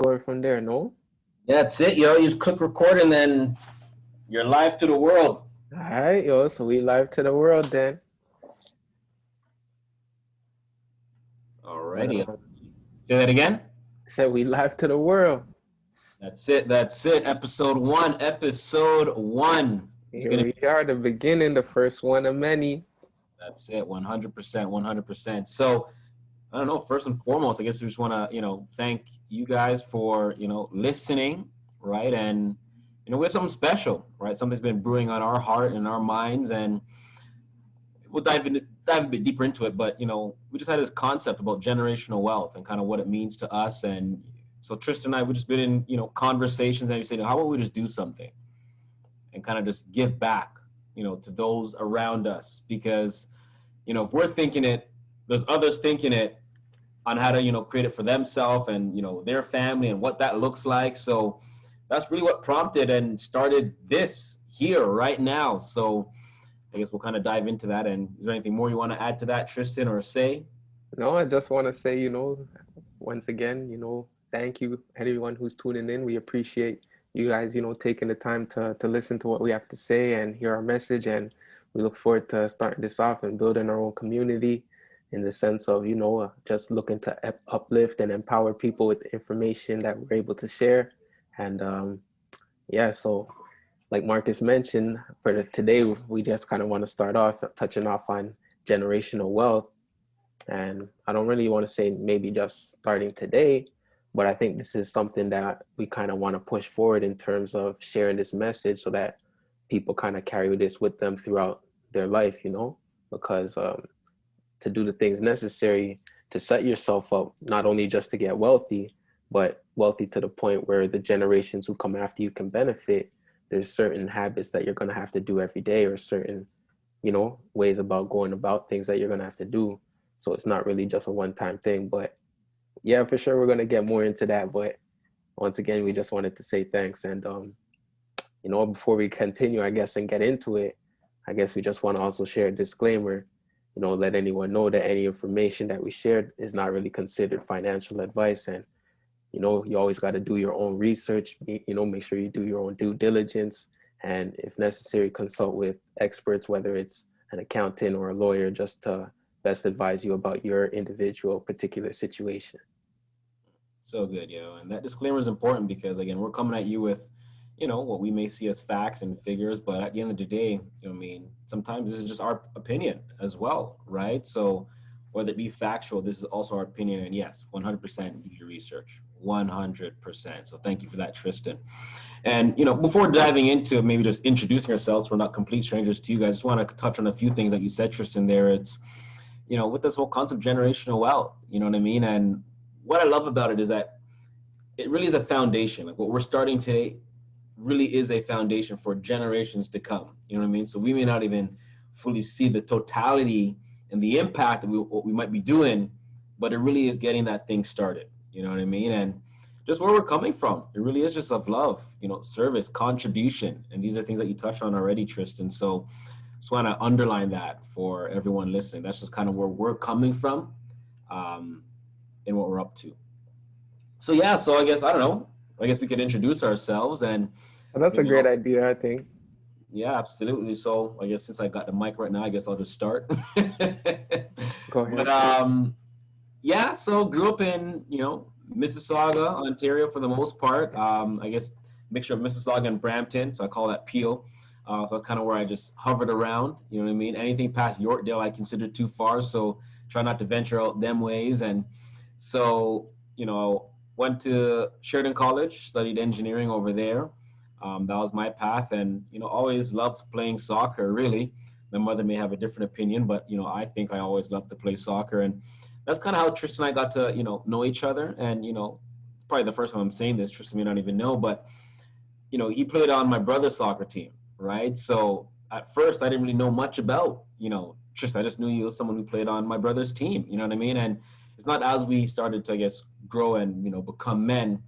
going from there, no? Yeah, that's it, yo. You just click record and then you're live to the world. All right, yo, so we live to the world then. But Alrighty. Say that again. said we live to the world. That's it. That's it. Episode one. Episode one. It's Here gonna. we are, the beginning, the first one of many. That's it. 100%. 100%. So I don't know. First and foremost, I guess we just want to thank you guys for listening, right? And we have something special, right? Something's been brewing on our heart and our minds, and we'll dive a bit deeper into it. But we just had this concept about generational wealth and kind of what it means to us. And so Tristan and I, we just been in conversations, and we said, how about we just do something and kind of just give back, to those around us, because if we're thinking it, there's others thinking it on how to create it for themselves and their family and what that looks like. So that's really what prompted and started this here right now. So I guess we'll kind of dive into that. And is there anything more you want to add to that, Tristan, or say? No, I just want to say, once again, thank you, everyone who's tuning in. We appreciate you guys, taking the time to listen to what we have to say and hear our message. And we look forward to starting this off and building our own community in the sense of, just looking to uplift and empower people with the information that we're able to share. And yeah, so like Marcus mentioned, for today, we just kind of want to start off touching off on generational wealth. And I don't really want to say maybe just starting today, but I think this is something that we kind of want to push forward in terms of sharing this message so that people kind of carry this with them throughout their life, because to do the things necessary to set yourself up, not only just to get wealthy, but wealthy to the point where the generations who come after you can benefit. There's certain habits that you're going to have to do every day, or certain, ways about going about things that you're going to have to do. So it's not really just a one-time thing. But yeah, for sure, we're going to get more into that. But once again, we just wanted to say thanks. And, before we continue, I guess, and get into it, I guess we just want to also share a disclaimer, let anyone know that any information that we shared is not really considered financial advice. And, you always got to do your own research, make sure you do your own due diligence. And if necessary, consult with experts, whether it's an accountant or a lawyer, just to best advise you about your individual particular situation. So good, and that disclaimer is important because, again, we're coming at you with what we may see as facts and figures, but at the end of the day, sometimes this is just our opinion as well, right? So whether it be factual, this is also our opinion. And yes, 100% do your research, 100%. So thank you for that, Tristan. And, before diving into maybe just introducing ourselves, we're not complete strangers to you guys. I just want to touch on a few things that you said, Tristan, there. It's, with this whole concept of generational wealth, you know what I mean? And what I love about it is that it really is a foundation. Like what we're starting today really is a foundation for generations to come. You know what I mean? So we may not even fully see the totality and the impact of what we might be doing, but it really is getting that thing started. You know what I mean? And just where we're coming from, it really is just of love, service, contribution. And these are things that you touched on already, Tristan. So just want to underline that for everyone listening. That's just kind of where we're coming from, and what we're up to. So yeah, so I guess, I don't know, I guess we could introduce ourselves and And that's a great idea, I think. yeah, absolutely. So I guess since I got the mic right now, I guess I'll just start. Go ahead. But yeah, so grew up in, Mississauga, Ontario for the most part. I guess mixture of Mississauga and Brampton, so I call that Peel. So that's kind of where I just hovered around, you know what I mean? Anything past Yorkdale I consider too far, so try not to venture out them ways. And so, went to Sheridan College, studied engineering over there. That was my path, and always loved playing soccer. Really, my mother may have a different opinion, but I think I always loved to play soccer, and that's kind of how Tristan and I got to know each other. And probably the first time I'm saying this, Tristan may not even know, but he played on my brother's soccer team, right? So at first I didn't really know much about Tristan. I just knew he was someone who played on my brother's team. You know what I mean? And it's not as we started to, I guess, grow and become men,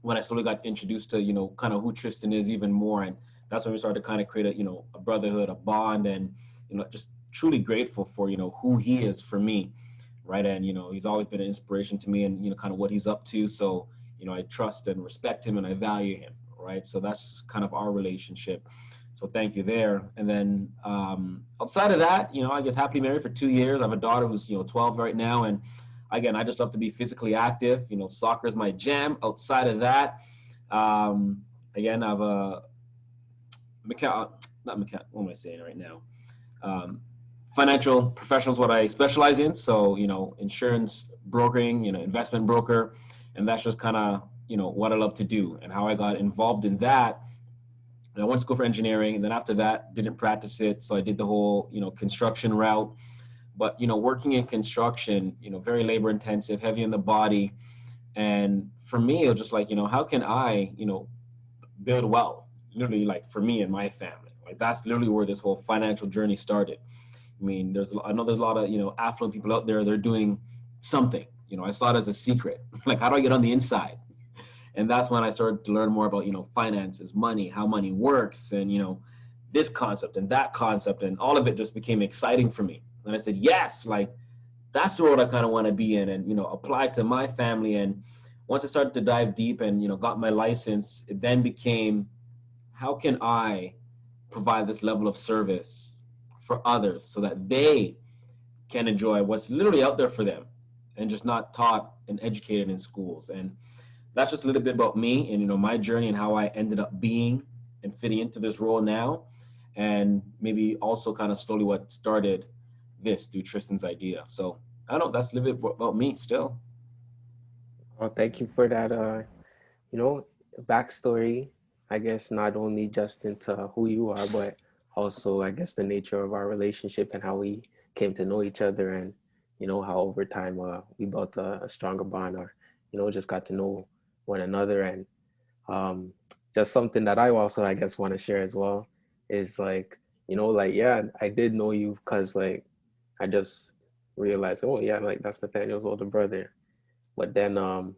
when I slowly got introduced to, kind of who Tristan is even more. And that's when we started to kind of create a brotherhood, a bond, and, just truly grateful for, who he is for me. Right. And, he's always been an inspiration to me and, kind of what he's up to. So, I trust and respect him and I value him, right? So that's kind of our relationship. So thank you there. And then outside of that, I guess happily married for 2 years. I have a daughter who's 12 right now, and again, I just love to be physically active. Soccer is my jam. Outside of that, um, again, I have a not mechanic. What am I saying right now? Um, Financial professionals, what I specialize in. So, insurance brokering, investment broker, and that's just kind of what I love to do and how I got involved in that. And I went to school for engineering, and then after that, didn't practice it. So I did the whole construction route. But working in construction, very labor intensive, heavy in the body. And for me, it was just like, how can I, build wealth? Literally, like for me and my family. Like that's literally where this whole financial journey started. I mean, I know there's a lot of affluent people out there. They're doing something. I saw it as a secret. Like, how do I get on the inside? And that's when I started to learn more about finances, money, how money works, and this concept and that concept, and all of it just became exciting for me. And I said, yes, like that's the road I kind of want to be in, and apply to my family. And once I started to dive deep and got my license, it then became, how can I provide this level of service for others so that they can enjoy what's literally out there for them and just not taught and educated in schools. And that's just a little bit about me and my journey and how I ended up being and fitting into this role now, and maybe also kind of slowly what started this through Tristan's idea. So I don't know, that's a little bit about me still. Well, thank you for that, you know, backstory. I guess not only just into who you are, but also I guess the nature of our relationship and how we came to know each other, and how over time we built a stronger bond, or just got to know one another. And um, just something that I also I guess want to share as well is like like yeah, I did know you because like I just realized, oh yeah, like that's Nathaniel's older brother. But then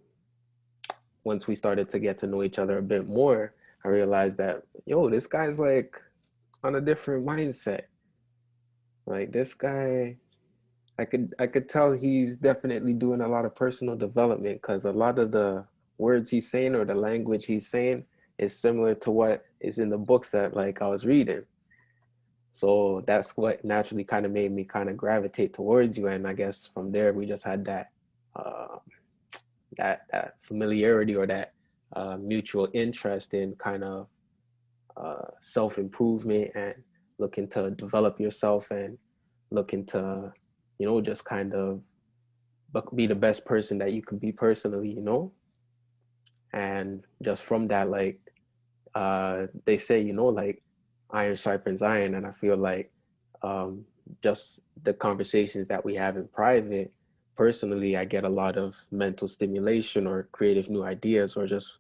once we started to get to know each other a bit more, I realized that, yo, this guy's like on a different mindset. Like this guy, I could tell he's definitely doing a lot of personal development, because a lot of the words he's saying or the language he's saying is similar to what is in the books that like I was reading. So that's what naturally kind of made me kind of gravitate towards you. And I guess from there we just had uh, that familiarity, or that mutual interest in kind of self improvement, and looking to develop yourself, and looking to just kind of be the best person that you can be personally, and just from that, like they say, like iron sharpens iron. And I feel like um, just the conversations that we have in private, personally, I get a lot of mental stimulation or creative new ideas, or just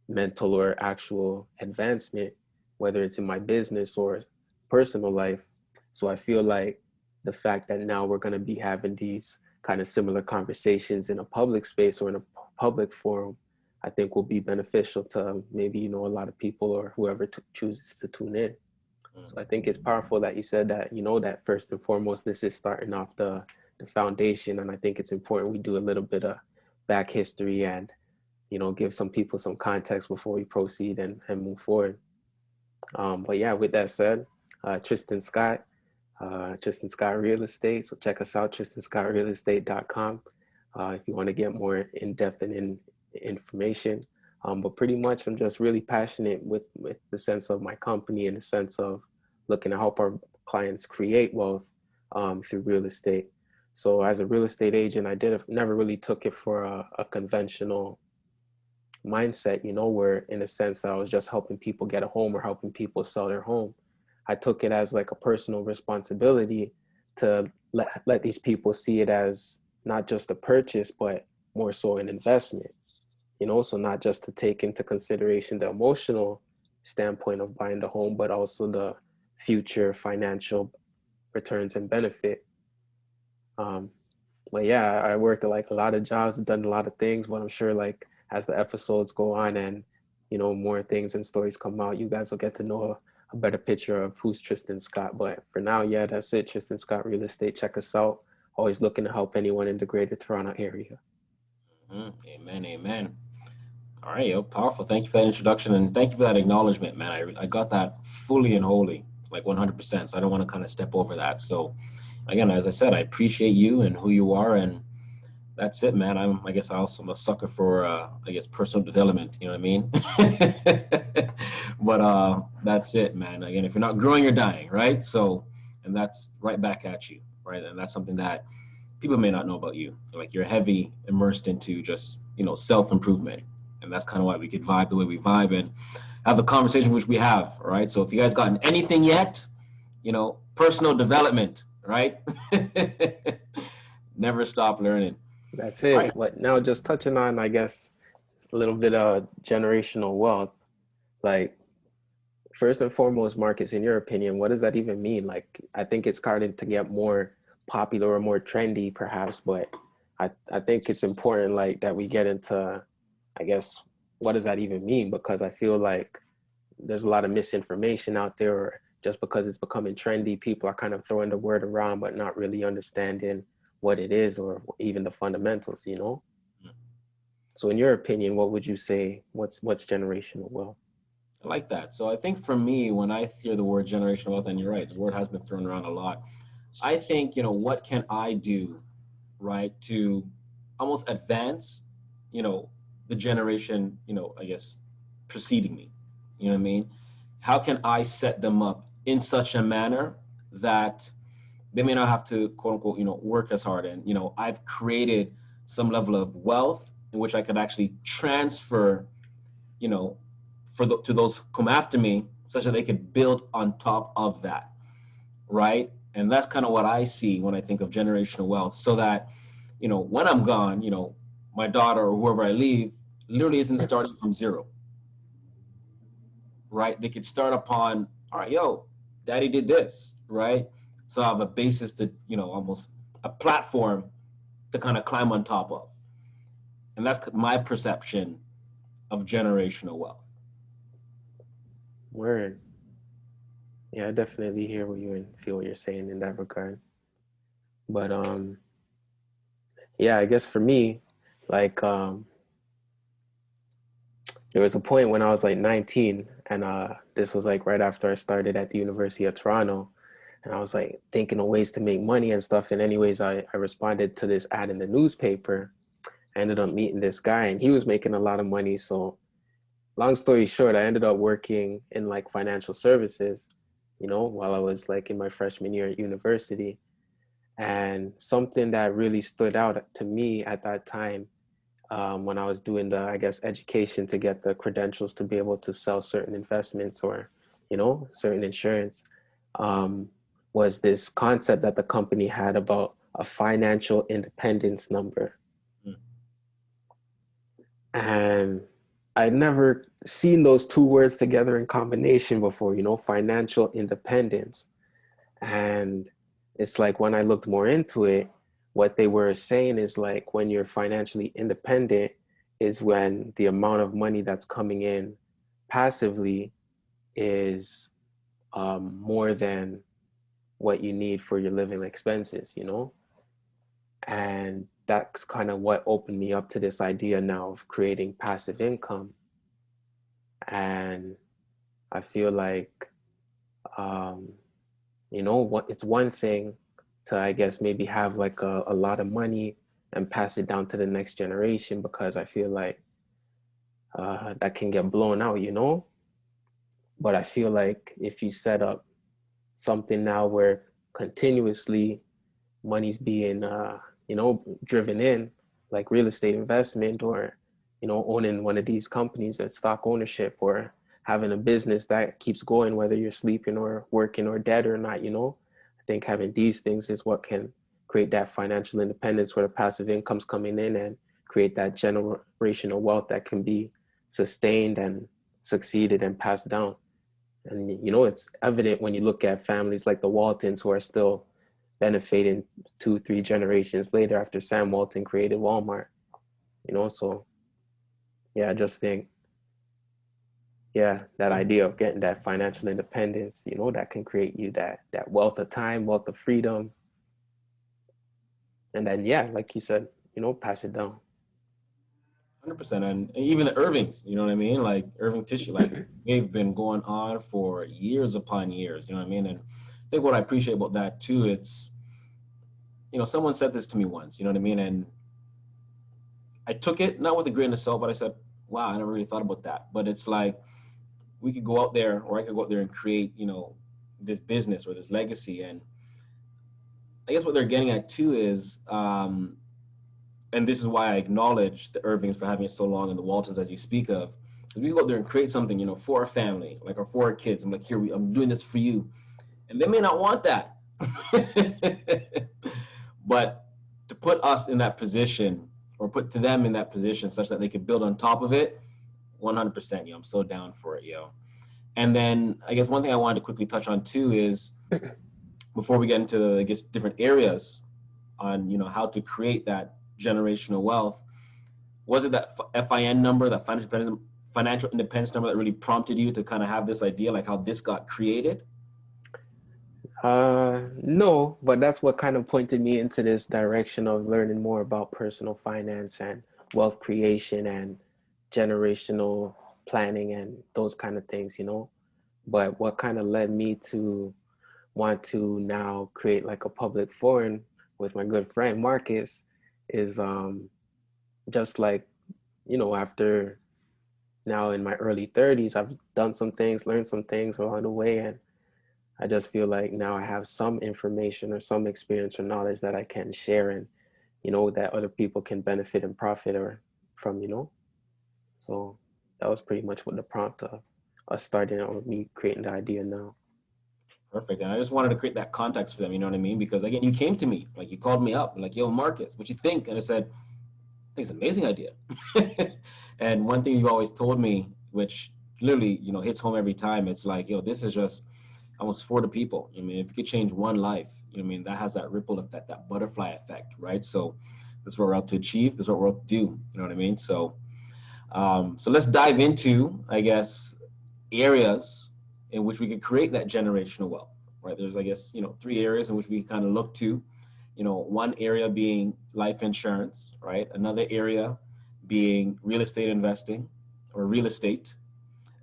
mental or actual advancement, whether it's in my business or personal life. So I feel like the fact that now we're going to be having these kind of similar conversations in a public space or in a public forum, I think will be beneficial to maybe, a lot of people or whoever chooses to tune in. So I think it's powerful that you said that, that first and foremost, this is starting off the foundation. And I think it's important we do a little bit of back history, and give some people some context before we proceed and move forward. But yeah, with that said, Tristan Scott Real Estate. So check us out, tristanscottrealestate.com, if you want to get more in depth and in information. But pretty much, I'm just really passionate with the sense of my company, and the sense of looking to help our clients create wealth through real estate. So as a real estate agent, never really took it for a conventional mindset, where in a sense that I was just helping people get a home or helping people sell their home. I took it as like a personal responsibility to let these people see it as not just a purchase, but more so an investment, so not just to take into consideration the emotional standpoint of buying the home, but also the future financial returns and benefit. Um, but yeah, I worked at like a lot of jobs, done a lot of things, but I'm sure like as the episodes go on, and more things and stories come out, you guys will get to know a better picture of who's Tristan Scott. But for now, yeah, that's it. Tristan Scott Real Estate. Check us out. Always looking to help anyone in the greater Toronto area. Amen, amen. All right, yo, powerful. Thank you for that introduction and thank you for that acknowledgement, man. I got that fully and wholly, like 100%. So I don't want to kind of step over that. So again, as I said, I appreciate you and who you are, and that's it, man. I guess I also am a sucker for, I guess, personal development. You know what I mean? But that's it, man. Again, if you're not growing, you're dying, right? So, and that's right back at you, right? And that's something that people may not know about you. Like you're heavy immersed into just self improvement, and that's kind of why we could vibe the way we vibe and have the conversation which we have, right? So if you guys gotten anything yet, personal development, right? Never stop learning. That's All right. it. But now just touching on, I guess, a little bit of generational wealth. Like, first and foremost, Marcus, in your opinion, what does that even mean? Like, I think it's starting to get more popular or more trendy, perhaps, but I think it's important, like, that we get into, I guess, what does that even mean? Because I feel like there's a lot of misinformation out there, or just because it's becoming trendy, people are kind of throwing the word around, but not really understanding what it is or even the fundamentals, you know? So in your opinion, what would you say, what's generational wealth? I like that. So I think for me, when I hear the word generational wealth, and you're right, the word has been thrown around a lot. I think, what can I do, right, to almost advance, you know, the generation, I guess, preceding me. You know what I mean? How can I set them up in such a manner that they may not have to, quote unquote, work as hard? And, I've created some level of wealth in which I could actually transfer, you know, to those who come after me, such that they could build on top of that, right? And that's kind of what I see when I think of generational wealth, so that when I'm gone, my daughter or whoever I leave literally isn't starting from zero, right? They could start upon, all right, yo, daddy did this, right? So I have a basis to, almost a platform to kind of climb on top of. And that's my perception of generational wealth. Word. Yeah, I definitely hear what you and feel what you're saying in that regard. But yeah, I guess for me, like there was a point when I was like 19, and this was like right after I started at the University of Toronto, and I was like thinking of ways to make money and stuff. And anyways, I responded to this ad in the newspaper. I ended up meeting this guy, and he was making a lot of money. So long story short, I ended up working in like financial services, while I was like in my freshman year at university. And something that really stood out to me at that time, when I was doing the, I guess, education to get the credentials to be able to sell certain investments or, certain insurance, um, was this concept that the company had about a financial independence number. Mm. And I'd never seen those two words together in combination before, financial independence. And it's like when I looked more into it, what they were saying is like when you're financially independent is when the amount of money that's coming in passively is more than what you need for your living expenses. And that's kind of what opened me up to this idea now of creating passive income. And I feel like, um, what it's one thing to, I guess, maybe have like a lot of money and pass it down to the next generation, because I feel like that can get blown out. But I feel like if you set up something now where continuously money's being, driven in, like real estate investment, or, owning one of these companies at stock ownership, or having a business that keeps going, whether you're sleeping or working or dead or not. I think having these things is what can create that financial independence where the passive income's coming in and create that generational wealth that can be sustained and succeeded and passed down. And it's evident when you look at families like the Waltons, who are still benefiting 2, 3 generations later after Sam Walton created Walmart. So yeah, I just think, yeah, that idea of getting that financial independence, that can create you that wealth of time, wealth of freedom. And then, yeah, like you said, pass it down. 100%. And even the Irvings, you know what I mean? Like Irving Tissue, like they've been going on for years upon years, you know what I mean? And I think what I appreciate about that too, it's, someone said this to me once, you know what I mean? And I took it, not with a grain of salt, but I said, wow, I never really thought about that. But it's like, we could go out there, or I could go out there and create, this business or this legacy. And I guess what they're getting at too is, and this is why I acknowledge the Irvings for having it so long and the Waltons as you speak of, because we go out there and create something, for our family, like, or for our kids. I'm like, here, I'm doing this for you. And they may not want that. But to put us in that position, or put to them in that position such that they could build on top of it, 100%, I'm so down for it, And then I guess one thing I wanted to quickly touch on too is, before we get into, I guess, different areas on, how to create that generational wealth, was it that FIN number, that financial independence number, that really prompted you to kind of have this idea, like how this got created? No, but that's what kind of pointed me into this direction of learning more about personal finance and wealth creation and generational planning and those kind of things. But what kind of led me to want to now create like a public forum with my good friend Marcais is just like, after now in my early 30s, I've done some things, learned some things along the way, and I just feel like now I have some information or some experience or knowledge that I can share, and that other people can benefit and profit or from. So that was pretty much what the prompt of us starting or me creating the idea now. Perfect. And I just wanted to create that context for them, you know what I mean? Because again, you came to me, like you called me up, like, yo, Marcais, what you think? And I said, I think it's an amazing idea. And one thing you always told me, which literally, hits home every time, it's like, yo, this is just almost for the people. I mean, if you could change one life, that has that ripple effect, that butterfly effect, right? So that's what we're out to achieve. That's what we're out to do. You know what I mean? So, so let's dive into, I guess, areas in which we could create that generational wealth, right? There's, I guess, 3 areas in which we kind of look to, one area being life insurance, right? Another area being real estate investing or real estate.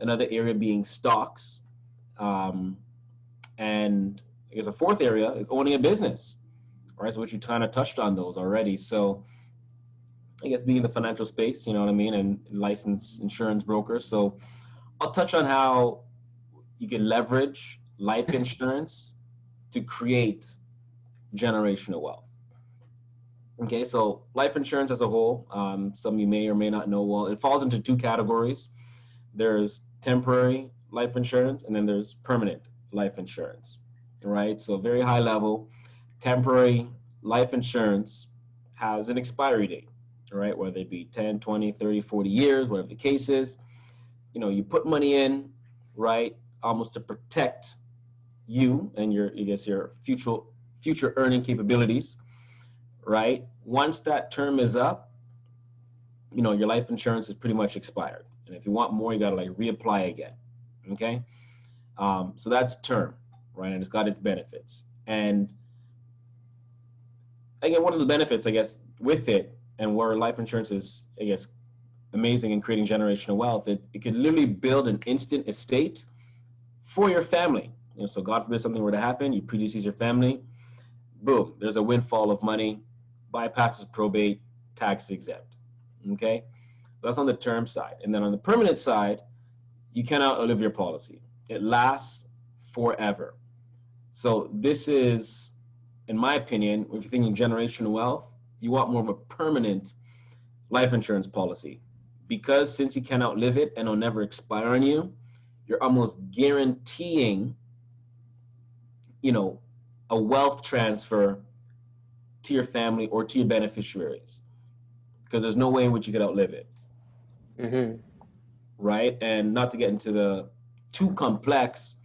Another area being stocks. And I guess a 4th area is owning a business, right? So which you kind of touched on those already. So I guess being in the financial space, you know what I mean, and licensed insurance broker. So I'll touch on how you can leverage life insurance to create generational wealth. Okay, so life insurance as a whole, some you may or may not know, well, it falls into 2 categories. There's temporary life insurance, and then there's permanent life insurance, right? So very high level, temporary life insurance has an expiry date, right? Whether it be 10, 20, 30, 40 years, whatever the case is, you put money in, right? Almost to protect you and your, I guess, your future earning capabilities, right? Once that term is up, your life insurance is pretty much expired. And if you want more, you got to like reapply again. Okay. So that's term, right? And it's got its benefits. And again, one of the benefits, I guess, with it, and where life insurance is, I guess, amazing in creating generational wealth, it could literally build an instant estate for your family. So God forbid something were to happen, you predecease your family, boom, there's a windfall of money, bypasses probate, tax exempt. Okay, that's on the term side. And then on the permanent side, you cannot outlive your policy. It lasts forever. So this is, in my opinion, if you're thinking generational wealth, you want more of a permanent life insurance policy, because since you can outlive it and it'll never expire on you, you're almost guaranteeing, a wealth transfer to your family or to your beneficiaries, because there's no way in which you could outlive it. Mm-hmm. Right? And not to get into the too complex,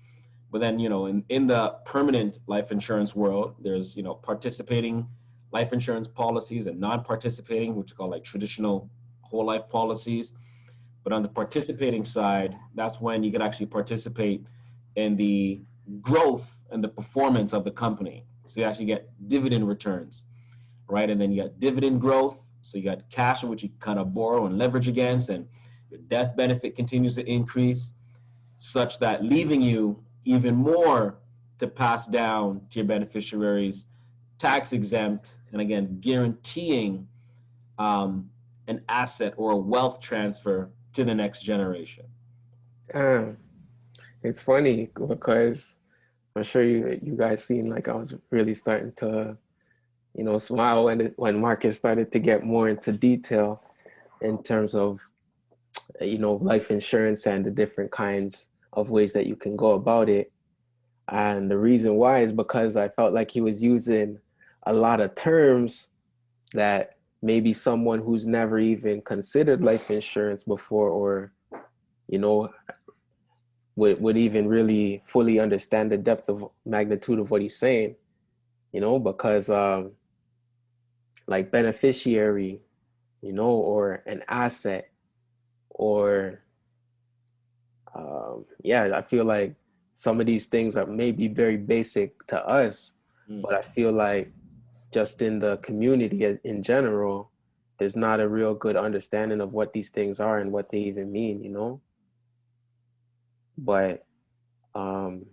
but then, in the permanent life insurance world, there's, participating life insurance policies and non-participating, which are called like traditional whole life policies. But on the participating side, that's when you can actually participate in the growth and the performance of the company. So you actually get dividend returns, right? And then you got dividend growth, So you got cash in which you kind of borrow and leverage against, and your death benefit continues to increase, such that leaving you even more to pass down to your beneficiaries, tax exempt, and again, guaranteeing um, an asset or a wealth transfer to the next generation. Uh, it's funny because I'm sure you guys seen like I was really starting to, smile when Marcus started to get more into detail in terms of, life insurance and the different kinds of ways that you can go about it. And the reason why is because I felt like he was using a lot of terms that maybe someone who's never even considered life insurance before, or, you know, would even really fully understand the depth of magnitude of what he's saying, because like beneficiary, or an asset, or yeah, I feel like some of these things are maybe very basic to us, but I Mm. feel like just in the community in general, there's not a real good understanding of what these things are and what they even mean. But um,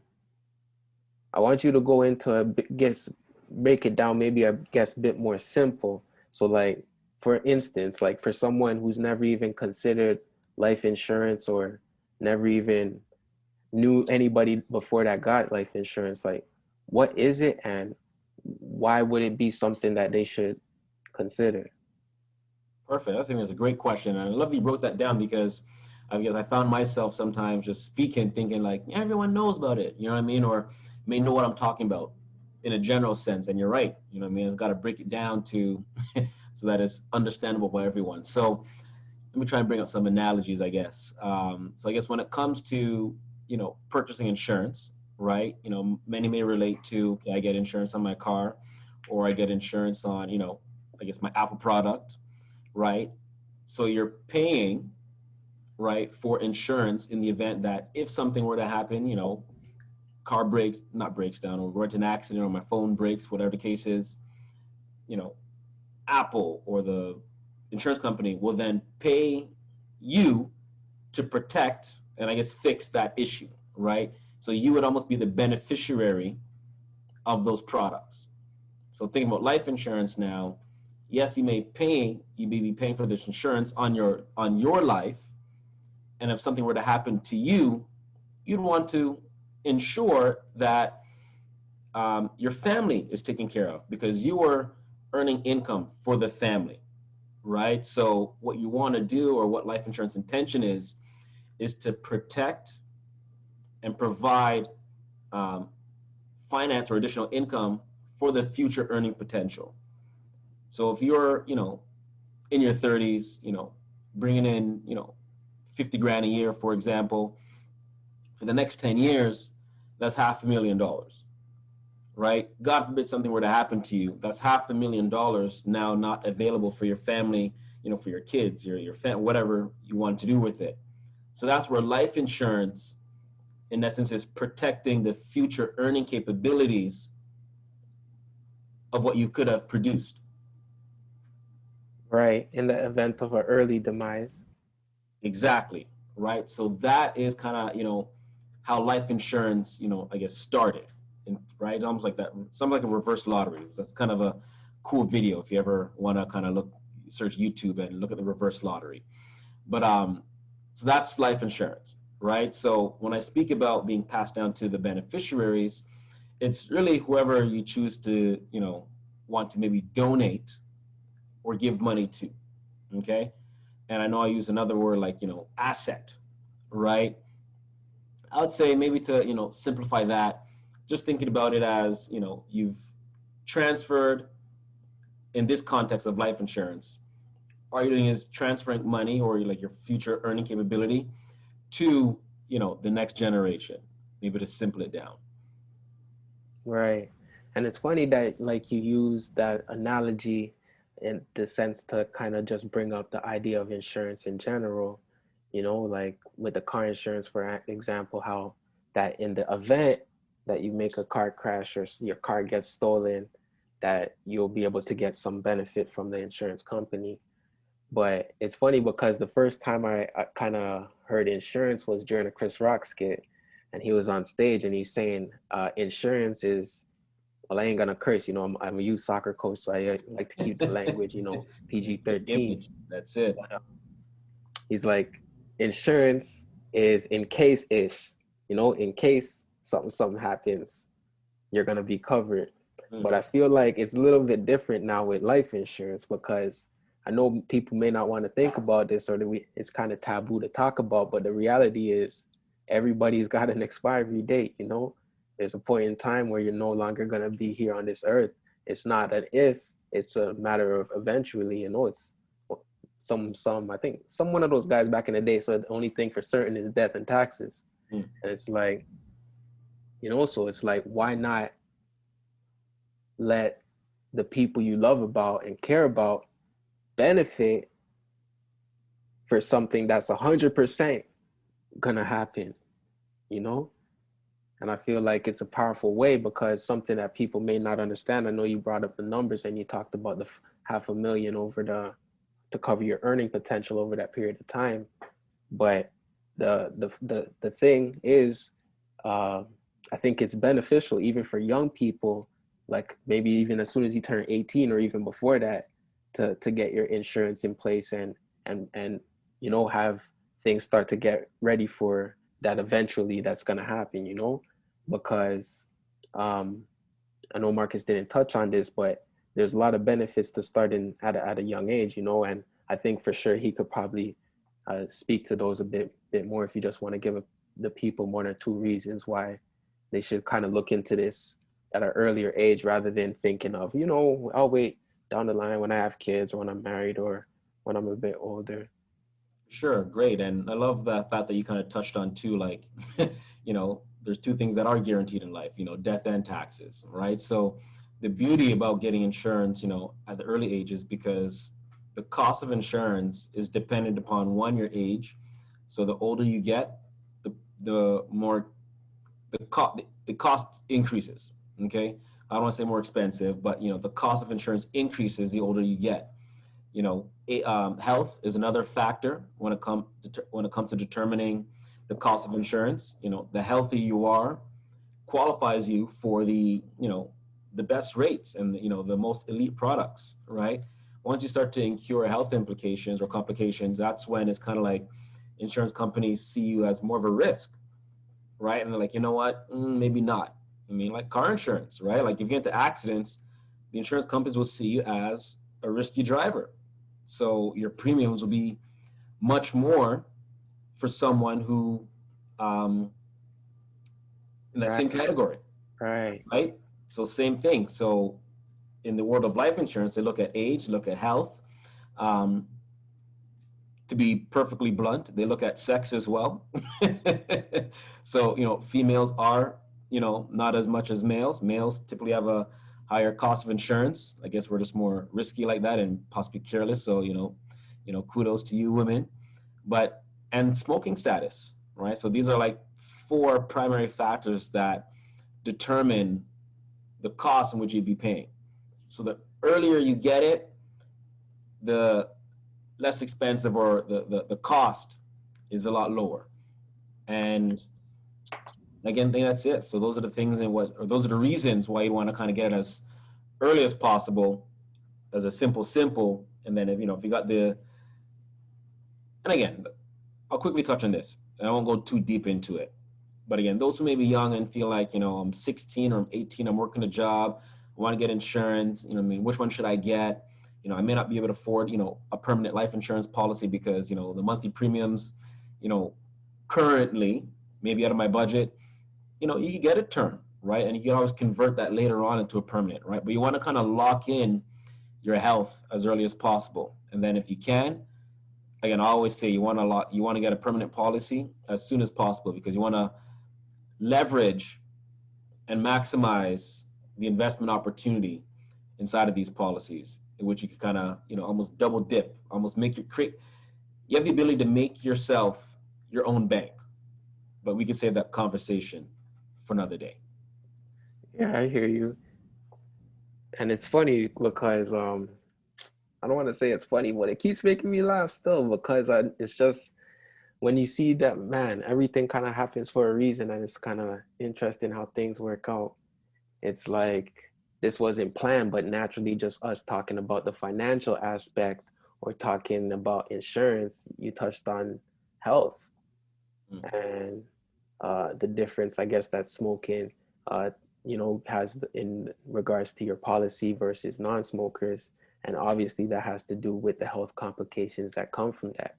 I want you to go into guess, break it down, maybe I guess a bit more simple. So like, for instance, like for someone who's never even considered life insurance or never even knew anybody before that got life insurance, like what is it and why would it be something that they should consider? Perfect. I think that's a great question. And I love you wrote that down because I guess I found myself sometimes just speaking, thinking like everyone knows about it, you know what I mean? Or may know what I'm talking about in a general sense. And you're right, you know what I mean? I've got to break it down to so that it's understandable by everyone. So let me try and bring up some analogies, I guess. So I guess when it comes to, purchasing insurance, right? Many may relate to, okay, I get insurance on my car, or I get insurance on, I guess my Apple product, right? So you're paying, right, for insurance in the event that if something were to happen, car breaks, not breaks down, or we're into an accident, or my phone breaks, whatever the case is, you know, Apple or the insurance company will then pay you to protect and I guess fix that issue, right? So you would almost be the beneficiary of those products. So think about life insurance now. Yes, you may be paying for this insurance on your life, and if something were to happen to you, you'd want to ensure that your family is taken care of because you are earning income for the family, right? So what you want to do, or what life insurance intention is to protect and provide um, finance or additional income for the future earning potential. So if you're, in your 30s, bringing in, 50 grand a year, for example, for the next 10 years, that's $500,000, right? God forbid something were to happen to you, that's $500,000 now not available for your family, for your kids, whatever you want to do with it. So that's where life insurance, in essence, is protecting the future earning capabilities of what you could have produced. Right, in the event of an early demise. Exactly. Right. So that is kind of, how life insurance, I guess started. And right. Almost like that, something like a reverse lottery. That's kind of a cool video if you ever want to kind of search YouTube and look at the reverse lottery. But so that's life insurance, right? So when I speak about being passed down to the beneficiaries, it's really whoever you choose to, want to maybe donate or give money to. Okay. And I know I use another word like, asset, right? I would say maybe to, simplify that, just thinking about it as, you've transferred in this context of life insurance. All you're doing is transferring money or like your future earning capability to, the next generation, maybe to simple it down. Right. And it's funny that like you use that analogy in the sense to kind of just bring up the idea of insurance in general, like with the car insurance, for example, how that in the event that you make a car crash or your car gets stolen, that you'll be able to get some benefit from the insurance company. But it's funny because the first time I kind of heard insurance was during a Chris Rock skit, and he was on stage and he's saying insurance is, well, I ain't gonna curse, I'm a youth soccer coach, so I like to keep the language, PG Good 13. image. That's it. But he's like, insurance is in case ish, in case something happens, you're gonna be covered. Mm. But I feel like it's a little bit different now with life insurance, because I know people may not want to think about this, or it's kind of taboo to talk about, but the reality is everybody's got an expiry date. There's a point in time where you're no longer going to be here on this earth. It's not an if, it's a matter of eventually. It's I think some one of those guys back in the day said the only thing for certain is death and taxes. Mm. And it's like, so it's like, why not let the people you love about and care about benefit for something that's 100% gonna happen, you know? And I feel like it's a powerful way, because something that people may not understand. I know you brought up the numbers and you talked about the $500,000 to cover your earning potential over that period of time. But the thing is, I think it's beneficial even for young people, like maybe even as soon as you turn 18 or even before that, to get your insurance in place and have things start to get ready for that eventually that's going to happen, because I know Marcus didn't touch on this, but there's a lot of benefits to starting at a young age, and I think for sure he could probably speak to those a bit more, if you just want to give the people one or two reasons why they should kind of look into this at an earlier age, rather than thinking of, I'll wait down the line when I have kids, or when I'm married, or when I'm a bit older. Sure, great. And I love the fact that you kind of touched on too, like, there's two things that are guaranteed in life, death and taxes, right? So the beauty about getting insurance, at the early ages, because the cost of insurance is dependent upon one, your age. So the older you get, the more the cost increases. Okay. I don't want to say more expensive, but the cost of insurance increases the older you get. Health is another factor when it comes to determining the cost of insurance. The healthier you are qualifies you for the best rates and the most elite products, right? Once you start to incur health implications or complications, that's when it's kind of like insurance companies see you as more of a risk, right? And they're like, you know what, maybe not. I mean, like car insurance, right? Like if you get into accidents, the insurance companies will see you as a risky driver. So your premiums will be much more for someone who in that same category, Right. right? So same thing. So in the world of life insurance, they look at age, look at health. Um, to be perfectly blunt, they look at sex as well. So, females are, not as much as males. Males typically have a higher cost of insurance. I guess we're just more risky like that and possibly careless. So, kudos to you women. But, and smoking status, right? So these are like four primary factors that determine the cost in which you'd be paying. So the earlier you get it, the less expensive, or the cost is a lot lower. And again, I think that's it. So those are the things or those are the reasons why you want to kind of get it as early as possible, as a simple. And then if you got and again, I'll quickly touch on this. I won't go too deep into it. But again, those who may be young and feel like, I'm 16 or I'm 18, I'm working a job, I want to get insurance, which one should I get? I may not be able to afford, a permanent life insurance policy because, the monthly premiums, currently maybe out of my budget, you can get a term, right? And you can always convert that later on into a permanent, right? But you want to kind of lock in your health as early as possible. And then if you can, again, I always say you want to get a permanent policy as soon as possible, because you want to leverage and maximize the investment opportunity inside of these policies, in which you can kind of, almost double dip, almost you have the ability to make yourself your own bank. But we can save that conversation for another day. Yeah, I hear you. And it's funny because I don't want to say it's funny, but it keeps making me laugh still because it's just when you see that, man, everything kind of happens for a reason, and it's kind of interesting how things work out. It's like this wasn't planned, but naturally, just us talking about the financial aspect or talking about insurance, you touched on health Mm. and the difference, I guess, that smoking, uh, has in regards to your policy versus non-smokers. And obviously, that has to do with the health complications that come from that.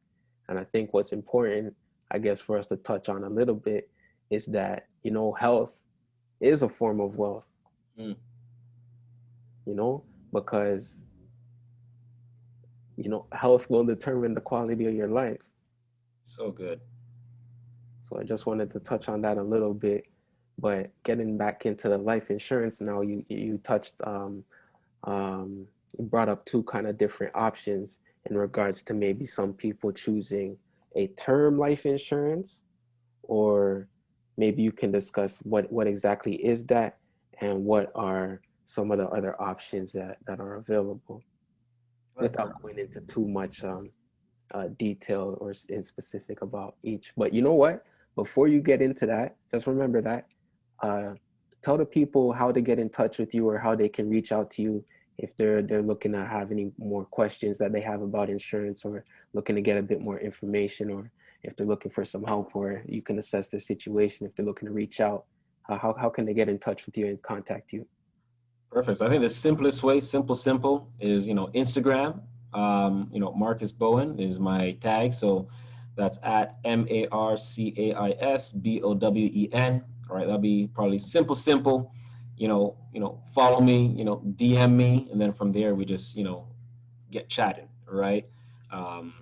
And I think what's important, I guess, for us to touch on a little bit is that, health is a form of wealth, Mm. because, health will determine the quality of your life. So good. So I just wanted to touch on that a little bit. But getting back into the life insurance now, you touched you brought up two kind of different options in regards to maybe some people choosing a term life insurance, or maybe you can discuss what exactly is that and what are some of the other options that are available Right. without going into too much detail or in specific about each. But you know what? Before you get into that, just remember that uh, tell the people how to get in touch with you or how they can reach out to you if they're looking to have any more questions that they have about insurance, or looking to get a bit more information, or if they're looking for some help, or you can assess their situation if they're looking to reach out. How can they get in touch with you and contact you? Perfect. So I think the simplest way, simple, is Instagram. Marcus Bowen is my tag. So that's at MarcaisBowen. All right, that'll be probably simple. Follow me. DM me, and then from there we just get chatting. Right, um,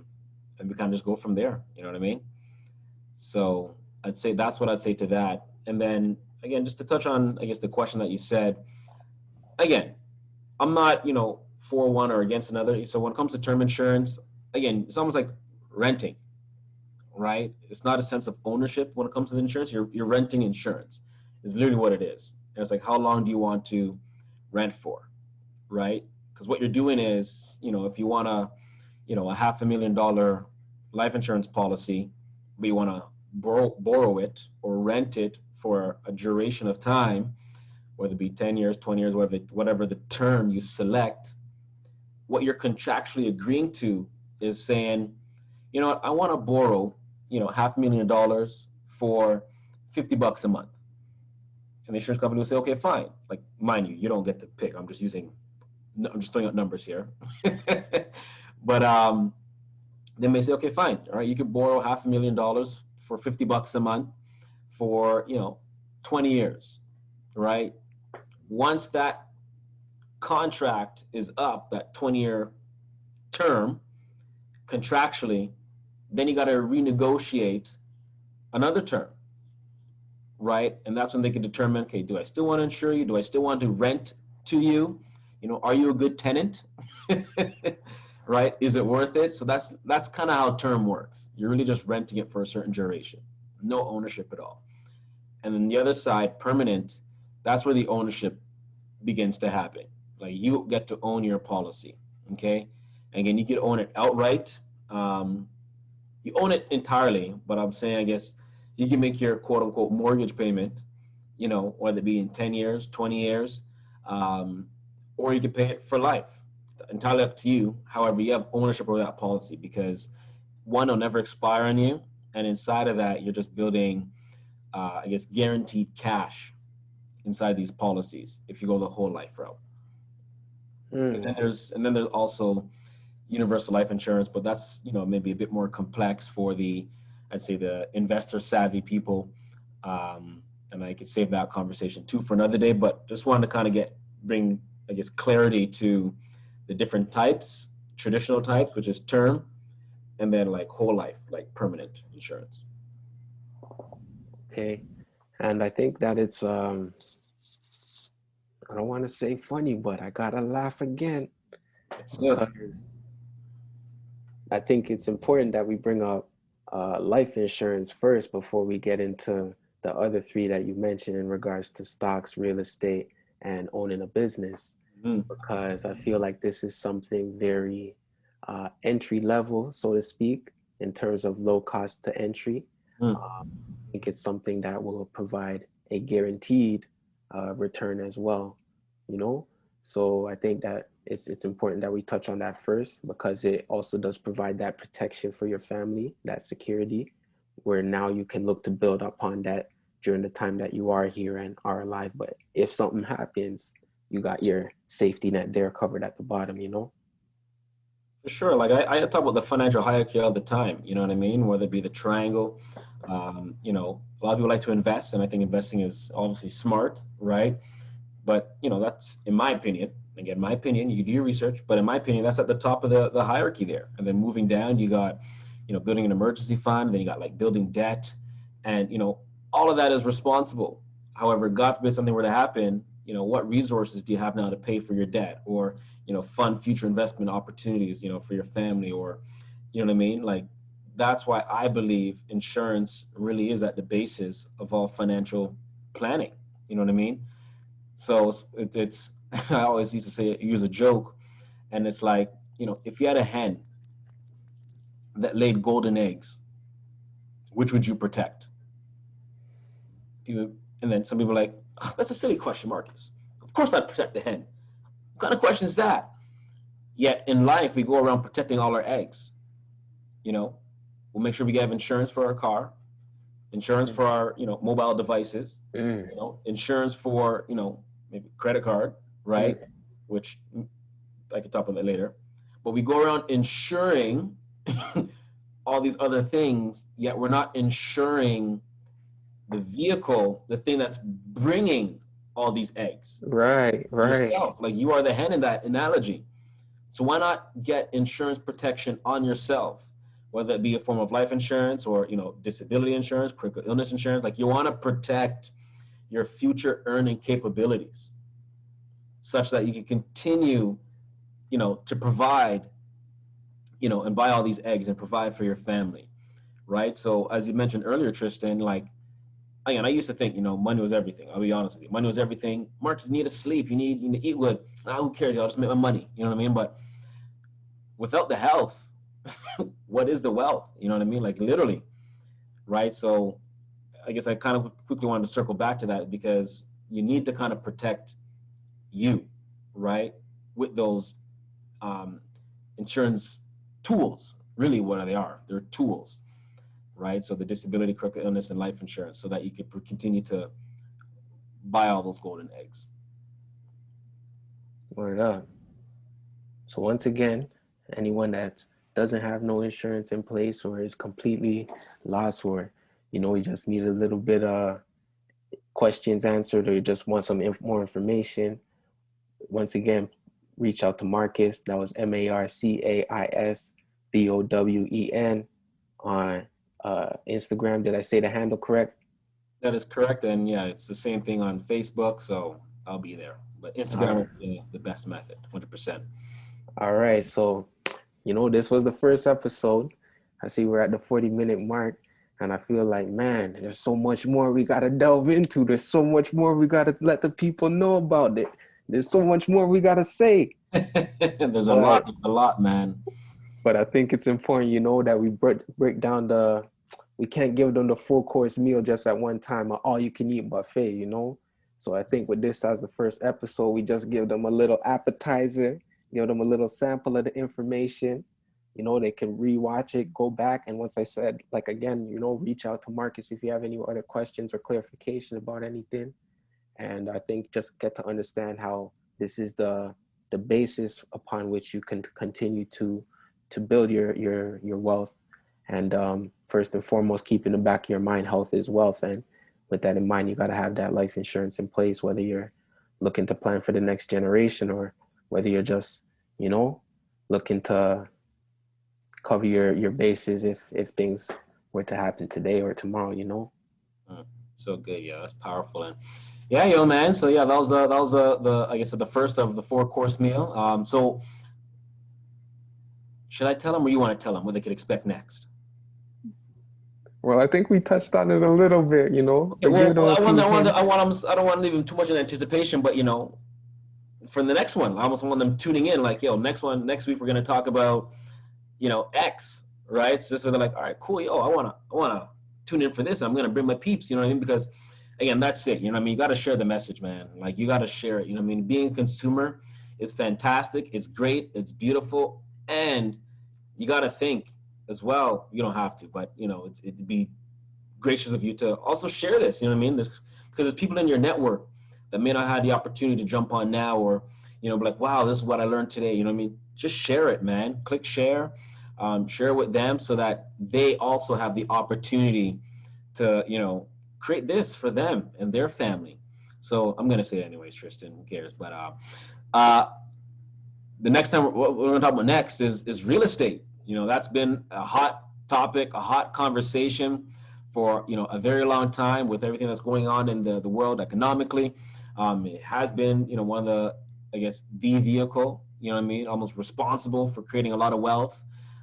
and we kind of just go from there. You know what I mean? So I'd say that's what I'd say to that. And then again, just to touch on, I guess the question that you said again, I'm not, for one or against another. So when it comes to term insurance, again, it's almost like renting, right? It's not a sense of ownership when it comes to the insurance. You're renting insurance. Is literally what it is. And it's like, how long do you want to rent for, right? Because what you're doing is, if you want a $500,000 life insurance policy, but you want to borrow it or rent it for a duration of time, whether it be 10 years, 20 years, whatever the term you select, what you're contractually agreeing to is saying, you know what, I want to borrow, $500,000 for $50 a month. And the insurance company will say, okay, fine. Like, mind you, you don't get to pick. I'm just throwing out numbers here. But they may say, okay, fine. All right, you could borrow $500,000 for $50 a month for, 20 years, right? Once that contract is up, that 20-year term contractually, then you got to renegotiate another term, right? And that's when they can determine, okay, do I still want to insure you? Do I still want to rent to you? Are you a good tenant? Right? Is it worth it? So that's kind of how term works. You're really just renting it for a certain duration, no ownership at all. And then the other side, permanent, that's where the ownership begins to happen. Like you get to own your policy, okay? And again, you can own it outright. You own it entirely, but I'm saying, I guess, you can make your quote unquote mortgage payment, whether it be in 10 years, 20 years, um, or you can pay it for life. Entirely up to you. However, you have ownership over that policy because one will never expire on you. And inside of that, you're just building, I guess, guaranteed cash inside these policies if you go the whole life route. And Hmm. then there's also universal life insurance, but that's maybe a bit more complex for the, I'd say, the investor savvy people. And I could save that conversation too for another day. But just wanted to kind of bring, I guess, clarity to the different types, traditional types, which is term, and then like whole life, like permanent insurance. Okay. And I think that it's I don't want to say funny, but I gotta laugh again It's good. because I think it's important that we bring up life insurance first before we get into the other three that you mentioned in regards to stocks, real estate, and owning a business. Mm, because I feel like this is something very entry level, so to speak, in terms of low cost to entry. mm. I think it's something that will provide a guaranteed return as well, you know? So I think that it's important that we touch on that first because it also does provide that protection for your family, that security, where now you can look to build upon that during the time that you are here and are alive. But if something happens, you got your safety net there covered at the bottom, you know? For sure. Like I talk about the financial hierarchy all the time. You know what I mean? Whether it be the triangle, a lot of people like to invest, and I think investing is obviously smart, right? But that's in my opinion. Again, my opinion. You can do your research, but in my opinion, that's at the top of the hierarchy there. And then moving down, you got building an emergency fund. Then you got like building debt, and all of that is responsible. However, God forbid something were to happen, what resources do you have now to pay for your debt or fund future investment opportunities, for your family or what I mean? Like that's why I believe insurance really is at the basis of all financial planning. You know what I mean? So it's I always used to say use a joke, and it's like if you had a hen that laid golden eggs, which would you protect? And then some people are like, "Oh, that's a silly question, Marcus. Of course I'd protect the hen. What kind of question is that?" Yet in life we go around protecting all our eggs. You know, we'll make sure we have insurance for our car, insurance for our mobile devices, Mm, insurance for maybe credit card, right? mm, Which I could talk about that later. But we go around insuring all these other things, yet we're not insuring the vehicle, the thing that's bringing all these eggs. right, It's right. yourself. Like you are the hen in that analogy. So why not get insurance protection on yourself, whether it be a form of life insurance or disability insurance, critical illness insurance? Like you want to protect your future earning capabilities, such that you can continue, to provide, and buy all these eggs and provide for your family, right? So as you mentioned earlier, Tristan, like again, I used to think, money was everything. I'll be honest with you, money was everything. Marcus, you need to sleep, you need to eat good. Who cares? I'll just make my money. You know what I mean? But without the health, what is the wealth? You know what I mean? Like literally, right? So I guess I kind of quickly wanted to circle back to that because you need to kind of protect you, right? With those um, insurance tools. Really, what they are? They're tools, right? So the disability, critical illness, and life insurance, so that you could continue to buy all those golden eggs. Word up. So once again, anyone that doesn't have no insurance in place or is completely lost or you just need a little bit of questions answered or you just want some more information, once again, reach out to Marcus. That was MarcaisBowen on Instagram. Did I say the handle correct? That is correct, and yeah, it's the same thing on Facebook. So I'll be there, but All Instagram right. will be the best method, 100%. All right. So, this was the first episode. I see we're at the 40-minute mark. And I feel like, man, there's so much more we got to delve into. There's so much more we got to let the people know about it. There's so much more we got to say. There's But a lot, man. I think it's important, that we break down we can't give them the full course meal just at one time, an all you can eat buffet. So I think with this as the first episode, we just give them a little appetizer, give them a little sample of the information. They can rewatch it, go back, and once I said, like again, reach out to Marcus if you have any other questions or clarification about anything. And I think just get to understand how this is the basis upon which you can continue to build your wealth. And first and foremost, keep in the back of your mind, health is wealth. And with that in mind, you got to have that life insurance in place, whether you're looking to plan for the next generation or whether you're just, looking to cover your bases if things were to happen today or tomorrow. Mm, so good, yeah, that's powerful, and yeah, yo, man. So yeah, that was the I guess the first of the four-course meal. So should I tell them, or you want to tell them what they could expect next? Well, I think we touched on it a little bit, Okay, but give well, them a I want, few I want, I hints. want them. I don't want to leave them too much in anticipation, but for the next one. I almost want them tuning in, like, yo, next week we're gonna talk about, X, right? So they're like, all right, cool, yo, I wanna tune in for this. I'm gonna bring my peeps, you know what I mean? Because again, that's it. You know what I mean? You gotta share the message, man. Like you gotta share it. You know what I mean? Being a consumer is fantastic, it's great, it's beautiful, and you gotta think as well. You don't have to, but it'd be gracious of you to also share this. You know what I mean? This because there's people in your network that may not have the opportunity to jump on now, or be like, wow, this is what I learned today. You know what I mean? Just share it, man. Click share, share it with them so that they also have the opportunity to create this for them and their family. So I'm gonna say it anyways, Tristan. Who cares? But uh, the next time what we're gonna talk about next is real estate. That's been a hot topic, a hot conversation for a very long time with everything that's going on in the world economically. It has been one of the, I guess, the vehicle, what I mean, almost responsible for creating a lot of wealth.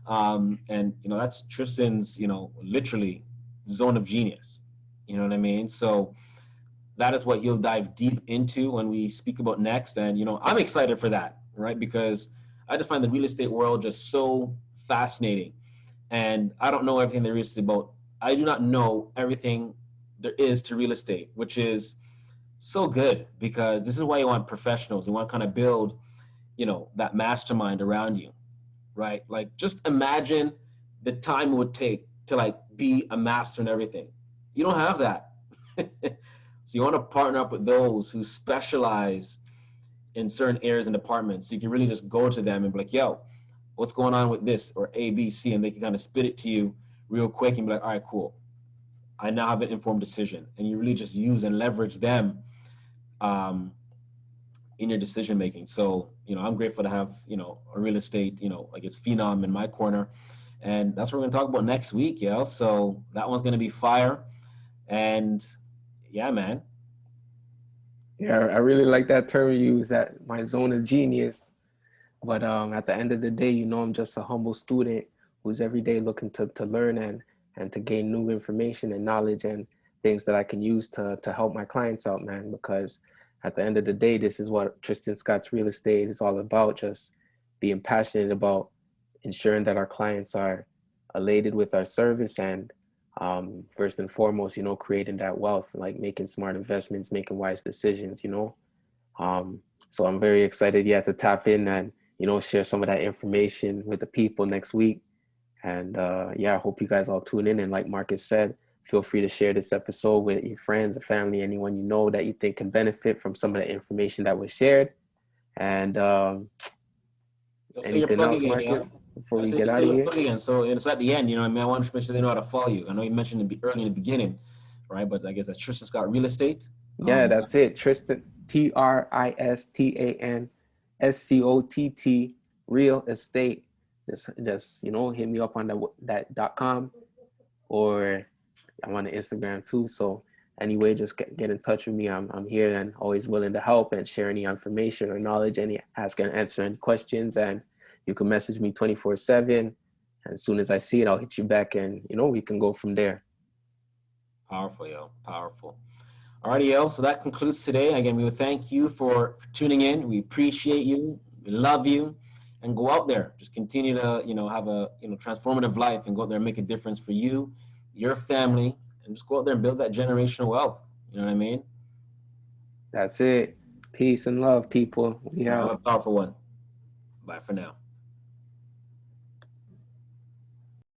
And that's Tristan's literally zone of genius. You know what I mean? So that is what he'll dive deep into when we speak about next. And I'm excited for that, right? Because I just find the real estate world just so fascinating. And I don't know everything there is about. I do not know everything there is to real estate, which is so good, because this is why you want professionals. You want to kind of build, that mastermind around you, right? Like just imagine the time it would take to like be a master in everything. You don't have that. So you want to partner up with those who specialize in certain areas and departments. So you can really just go to them and be like, yo, what's going on with this or A, B, C, and they can kind of spit it to you real quick and be like, all right, cool. I now have an informed decision. And you really just use and leverage them um, in your decision making. So, I'm grateful to have, a real estate, I guess, phenom in my corner. And that's what we're going to talk about next week, yo. So that one's going to be fire. And yeah, man. Yeah, I really like that term you use, that my zone of genius. But at the end of the day, I'm just a humble student who's every day looking to learn and to gain new information and knowledge and things that I can use to help my clients out, man. Because at the end of the day, this is what Tristan Scott's real estate is all about, just being passionate about ensuring that our clients are elated with our service and first and foremost, creating that wealth, like making smart investments, making wise decisions. Um, so I'm very excited, yeah, to tap in and, share some of that information with the people next week. And yeah, I hope you guys all tune in. And like Marcus said, feel free to share this episode with your friends or family, anyone you know that you think can benefit from some of the information that was shared. And You'll say your anything plug else, again, yeah. Marcus, before I we say, get say out of your here? plug again. So it's at the end, what I mean? I want to make sure they know how to follow you. I know you mentioned it early in the beginning, right? But I guess that's Tristan Scott Real Estate. Yeah, that's it. Tristan, TRISTANSCOTT, real estate. Just hit me up on that .com, or I'm on the Instagram too. So anyway, just get in touch with me. I'm here and always willing to help and share any information or knowledge, answer any questions. And you can message me 24/7. And as soon as I see it, I'll hit you back, and we can go from there. Powerful, yo. Powerful. Alrighty, yo. So that concludes today. Again, we would thank you for tuning in. We appreciate you. We love you. And go out there. Just continue to, have a, transformative life and go out there and make a difference for you, your family, and just go out there and build that generational wealth. You know what I mean? That's it. Peace and love, people. We All right, have out. a powerful one. Bye for now.